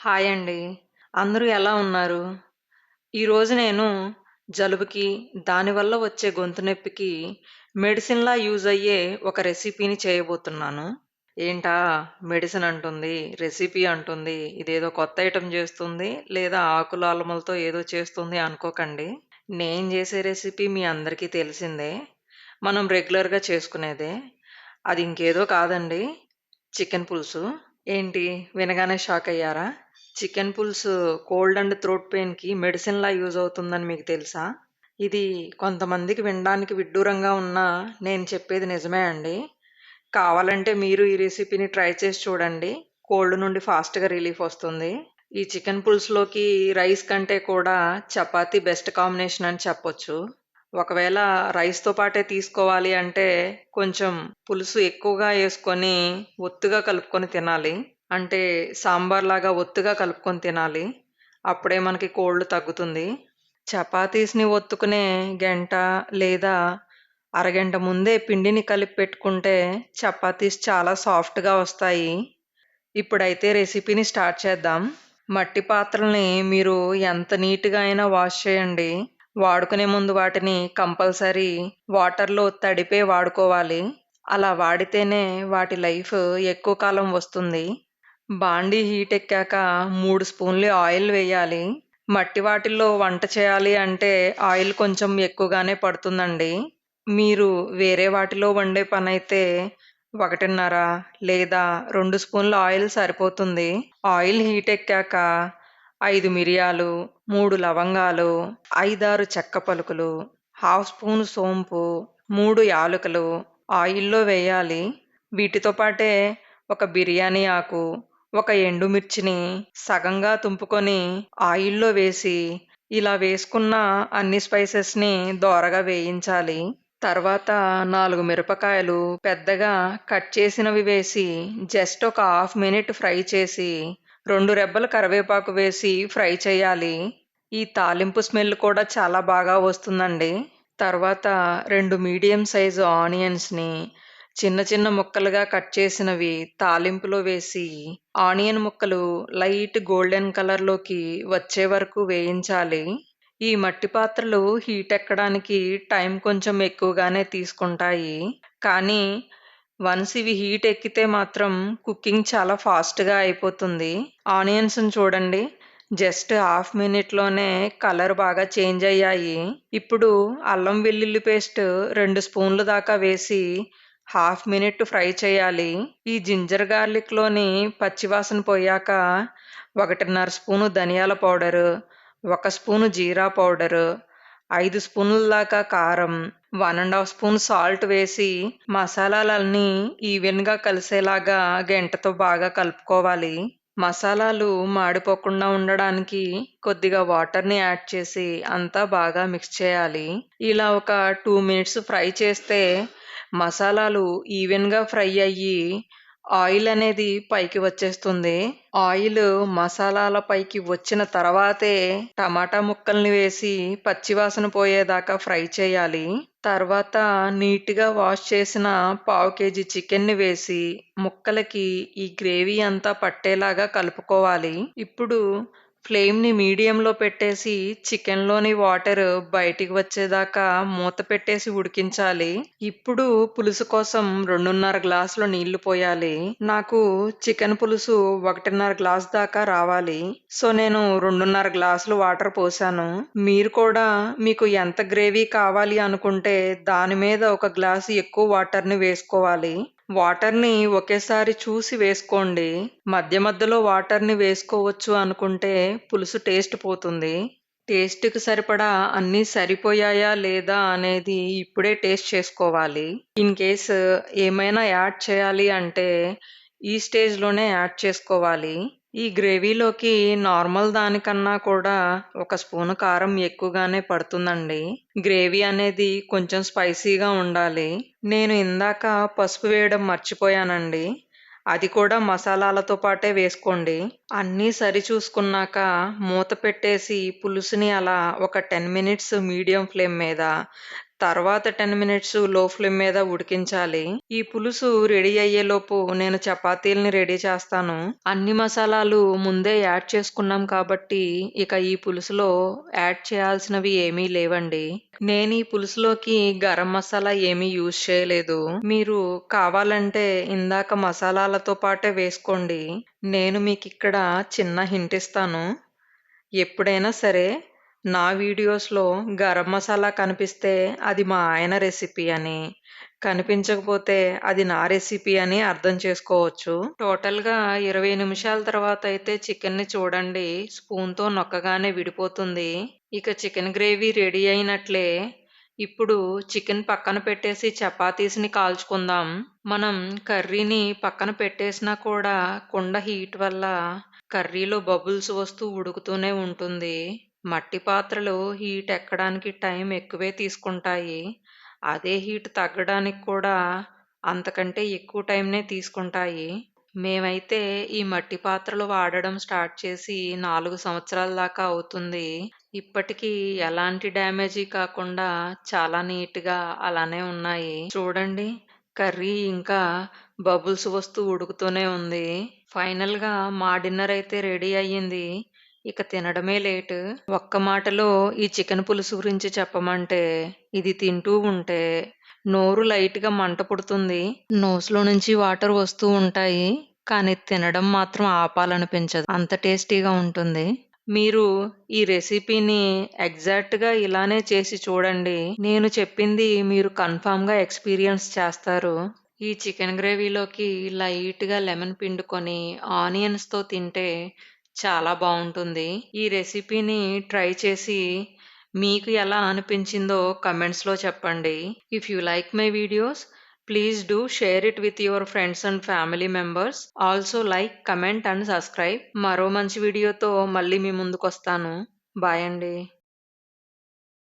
Hi అండి. అందరూ ఎలా ఉన్నారు? ఈరోజు నేను జలుబుకి, దానివల్ల వచ్చే గొంతు నొప్పికి మెడిసిన్‌లా యూజ్ అయ్యే ఒక రెసిపీని చేయబోతున్నాను. ఏంటా మెడిసిన్ అంటుంది, రెసిపీ అంటుంది, ఇదేదో కొత్త ఐటెమ్ జేస్తుంది, లేదా ఆకులు, అల్లములతో ఏదో చేస్తుంది అనుకోకండి. నేను జేసే రెసిపీ మీ అందరికీ తెలిసిందే. మనం రెగ్యులర్‌గా చేసుకునేదే. అది ఇంకేదో కాదండి, చికెన్ పులుసు. ఏంటి వినగానే షాకయ్యారా? చికెన్ పులుసు కోల్డ్ అండ్ థ్రోట్ పెయిన్‌కి మెడిసిన్‌లా యూజ్ అవుతుందని మీకు తెలుసా? ఇది కొంతమందికి వినడానికి విడ్డూరంగా ఉన్నా నేను చెప్పేది నిజమే అండి. కావాలంటే మీరు ఈ రెసిపీని ట్రై చేసి చూడండి. కోల్డ్ నుండి ఫాస్ట్‌గా రిలీఫ్ వస్తుంది. ఈ చికెన్ పులుసులోకి రైస్ కంటే కూడా చపాతీ బెస్ట్ కాంబినేషన్ అని చెప్పొచ్చు. ఒకవేళ రైస్‌తో పాటే తీసుకోవాలి అంటే కొంచెం పులుసు ఎక్కువగా యేసుకొని ఒత్తుగా కలుపుకొని తినాలి. అంటే సాంబార్‌లాగా ఒత్తుగా కలుపుకొని తినాలి. అప్పుడే మనకి కోల్డ్ తగ్గుతుంది. చపాతీస్‌ని ఒత్తుకునే గంట లేదా అరగంట ముందే పిండిని కలిపి పెట్టుకుంటే చపాతీస్ చాలా సాఫ్ట్‌గా వస్తాయి. ఇప్పుడైతే రెసిపీని స్టార్ట్ చేద్దాం. మట్టి పాత్రల్ని మీరు ఎంత నీట్‌గా అయినా వాష్ చేయండి. వాడుకునే ముందు వాటిని కంపల్సరీ వాటర్‌లో తడిపే వాడుకోవాలి. అలా వాడితేనే వాటి లైఫ్ ఎక్కువ కాలం వస్తుంది. బాండీ హీట్ ఎక్కాక 3 స్పూన్లు ఆయిల్ వేయాలి. మట్టి వాటిల్లో వంట చేయాలి అంటే ఆయిల్ కొంచెం ఎక్కువగానే పడుతుందండి. మీరు వేరే వాటిలో వండే పనైతే 1:30 లేదా 2 స్పూన్ల ఆయిల్ సరిపోతుంది. ఆయిల్ హీట్ ఎక్కాక 5 మిరియాలు, 3 లవంగాలు, 5, 6 చెక్క పలుకులు, హాఫ్ స్పూన్ సోంపు, 3 యాలకులు ఆయిల్‌లో వేయాలి. వీటితో పాటే ఒక బిర్యానీ ఆకు, ఒక ఎండుమిర్చిని సగంగా తుంపుకొని ఆయిల్‌లో వేసి, ఇలా వేసుకున్న అన్ని స్పైసెస్‌ని దోరగా వేయించాలి. తర్వాత 4 మిరపకాయలు పెద్దగా కట్ చేసినవి వేసి, జస్ట్ ఒక హాఫ్ మినిట్ ఫ్రై చేసి, 2 రెబ్బల కరివేపాకు వేసి ఫ్రై చేయాలి. ఈ తాలింపు స్మెల్ కూడా చాలా బాగా వస్తుందండి. తర్వాత 2 మీడియం సైజు ఆనియన్స్‌ని చిన్న చిన్న ముక్కలుగా కట్ చేసినవి తాలింపులో వేసి, ఆనియన్ ముక్కలు లైట్ గోల్డెన్ కలర్‌లోకి వచ్చే వరకు వేయించాలి. ఈ మట్టి పాత్రలు హీట్ ఎక్కడానికి టైం కొంచెం ఎక్కువగానే తీసుకుంటాయి. కానీ వన్స్ ఇవి హీట్ ఎక్కితే మాత్రం కుకింగ్ చాలా ఫాస్ట్‌గా అయిపోతుంది. ఆనియన్స్‌ని చూడండి. జస్ట్ హాఫ్ మినిట్‌లోనే కలర్ బాగా చేంజ్ అయ్యాయి. ఇప్పుడు అల్లం వెల్లుల్లి పేస్ట్ 2 స్పూన్లు దాకా వేసి హాఫ్ మినిట్ ఫ్రై చేయాలి. ఈ జింజర్ గార్లిక్‌లోని పచ్చివాసన పోయాక 1:30 స్పూను ధనియాల పౌడరు, 1 స్పూను జీరా పౌడరు, 5 స్పూన్ల దాకా కారం, 1 ½ స్పూన్ సాల్ట్ వేసి మసాలాలన్నీ ఈవెన్‌గా కలిసేలాగా గెంటతో బాగా కలుపుకోవాలి. మసాలాలు మాడిపోకుండా ఉండడానికి కొద్దిగా వాటర్‌ని యాడ్ చేసి అంతా బాగా మిక్స్ చేయాలి. ఇలా ఒక 2 మినిట్స్ ఫ్రై చేస్తే మసాలాలు ఈవెన్‌గా ఫ్రై అయ్యి ఆయిల్ అనేది పైకి వచ్చేస్తుంది. ఆయిల్ మసాలాల పైకి వచ్చిన తర్వాతే టమాటా ముక్కల్ని వేసి పచ్చివాసన పోయేదాకా ఫ్రై చేయాలి. తర్వాత నీట్‌గా వాష్ చేసిన పావు కేజీ చికెన్‌ని వేసి ముక్కలకి ఈ గ్రేవీ అంతా పట్టేలాగా కలుపుకోవాలి. ఇప్పుడు ఫ్లేమ్‌ని మీడియంలో పెట్టేసి చికెన్‌లోని వాటర్ బయటికి వచ్చేదాకా మూత పెట్టేసి ఉడికించాలి. ఇప్పుడు పులుసు కోసం 2:30 గ్లాసుల నీళ్లు పోయాలి. నాకు చికెన్ పులుసు 1:30 గ్లాస్ దాకా రావాలి. సో, నేను 2:30 గ్లాసులు వాటర్ పోసాను. మీరు కూడా మీకు ఎంత గ్రేవీ కావాలి అనుకుంటే దాని మీద ఒక గ్లాసు ఎక్కువ వాటర్‌ని వేసుకోవాలి. వాటర్‌ని ఒకేసారి చూసి వేసుకోండి. మధ్య మధ్యలో వాటర్‌ని వేసుకోవచ్చు అనుకుంటే పులుసు టేస్ట్ పోతుంది. టేస్ట్‌కి సరిపడా అన్నీ సరిపోయాయా లేదా అనేది ఇప్పుడే టేస్ట్ చేసుకోవాలి. ఇన్ కేస్ ఏమైనా యాడ్ చేయాలి అంటే ఈ స్టేజ్‌లోనే యాడ్ చేసుకోవాలి. ఈ గ్రేవీలోకి నార్మల్ దానికన్నా కూడా ఒక స్పూను కారం ఎక్కువగానే పడుతుందండి. గ్రేవీ అనేది కొంచెం స్పైసీగా ఉండాలి. నేను ఇందాక పసుపు వేయడం మర్చిపోయానండి. అది కూడా మసాలాలతో పాటే వేసుకోండి. అన్నీ సరిచూసుకున్నాక మూత పెట్టేసి పులుసుని అలా ఒక 10 మినిట్స్ మీడియం ఫ్లేమ్ మీద తర్వాత 10 మినిట్స్ లో ఫ్లేమ్ మీద ఉడికించాలి. ఈ పులుసు రెడీ అయ్యేలోపు నేను చపాతీలని రెడీ చేస్తాను. అన్ని మసాలాలు ముందే యాడ్ చేసుకున్నాం కాబట్టి ఇక ఈ పులుసులో యాడ్ చేయాల్సినవి ఏమీ లేవండి. నేను ఈ పులుసులోకి గరం మసాలా ఏమీ యూజ్ చేయలేదు. మీరు కావాలంటే ఇందాక మసాలాలతో పాటే వేసుకోండి. నేను మీకిక్కడ చిన్న హింట్ ఇస్తాను. ఎప్పుడైనా సరే నా వీడియోస్‌లో గరం మసాలా కనిపిస్తే అది మా ఆయన రెసిపీ అని, కనిపించకపోతే అది నా రెసిపీ అని అర్థం చేసుకోవచ్చు. టోటల్‌గా 20 నిమిషాల తర్వాతయితే చికెన్‌ని చూడండి స్పూన్‌తో నొక్కగానే విడిపోతుంది. ఇక చికెన్ గ్రేవీ రెడీ అయినట్లే. ఇప్పుడు చికెన్ పక్కన పెట్టేసి చపాతీస్‌ని కాల్చుకుందాం. మనం కర్రీని పక్కన పెట్టేసినా కూడా కుండ హీట్ వల్ల కర్రీలో బబుల్స్ వస్తూ ఉడుకుతూనే ఉంటుంది. మట్టి పాత్రలు హీట్ ఎక్కడానికి టైం ఎక్కువే తీసుకుంటాయి. అదే హీట్ తగ్గడానికి కూడా అంతకంటే ఎక్కువ టైంనే తీసుకుంటాయి. మేమైతే ఈ మట్టి పాత్రలు వాడడం స్టార్ట్ చేసి 4 సంవత్సరాల దాకా అవుతుంది. ఇప్పటికి ఎలాంటి డ్యామేజీ కాకుండా చాలా నీట్‌గా అలానే ఉన్నాయి. చూడండి కర్రీ ఇంకా బబుల్స్ వస్తూ ఉడుకుతూనే ఉంది. ఫైనల్‌గా మా డిన్నర్ అయితే రెడీ అయ్యింది. ఇక తినడమే లేటు. ఒక్క మాటలో ఈ చికెన్ పులుసు గురించి చెప్పమంటే, ఇది తింటూ ఉంటే నోరు లైట్‌గా మంట పుడుతుంది. నోస్‌లో నుంచి వాటర్ వస్తూ ఉంటాయి. కానీ తినడం మాత్రం ఆపాలనిపించదు. అంత టేస్టీగా ఉంటుంది. మీరు ఈ రెసిపీని ఎగ్జాక్ట్‌గా ఇలానే చేసి చూడండి. నేను చెప్పింది మీరు కన్ఫర్మ్‌గా ఎక్స్‌పీరియన్స్ చేస్తారు. ఈ చికెన్ గ్రేవీలోకి లైట్‌గా లెమన్ పిండుకొని ఆనియన్స్‌తో తింటే చాలా బావుంటుంది. ఈ రెసిపీని ట్రై చేసి మీకు ఎలా అనిపించిందో కమెంట్స్‌లో చెప్పండి. If you like my videos, please do share it with your friends and family members. Also like, comment and subscribe. మరో మంచి వీడియోతో మళ్ళీ మీ ముందుకొస్తాను. బాయ్ అండి.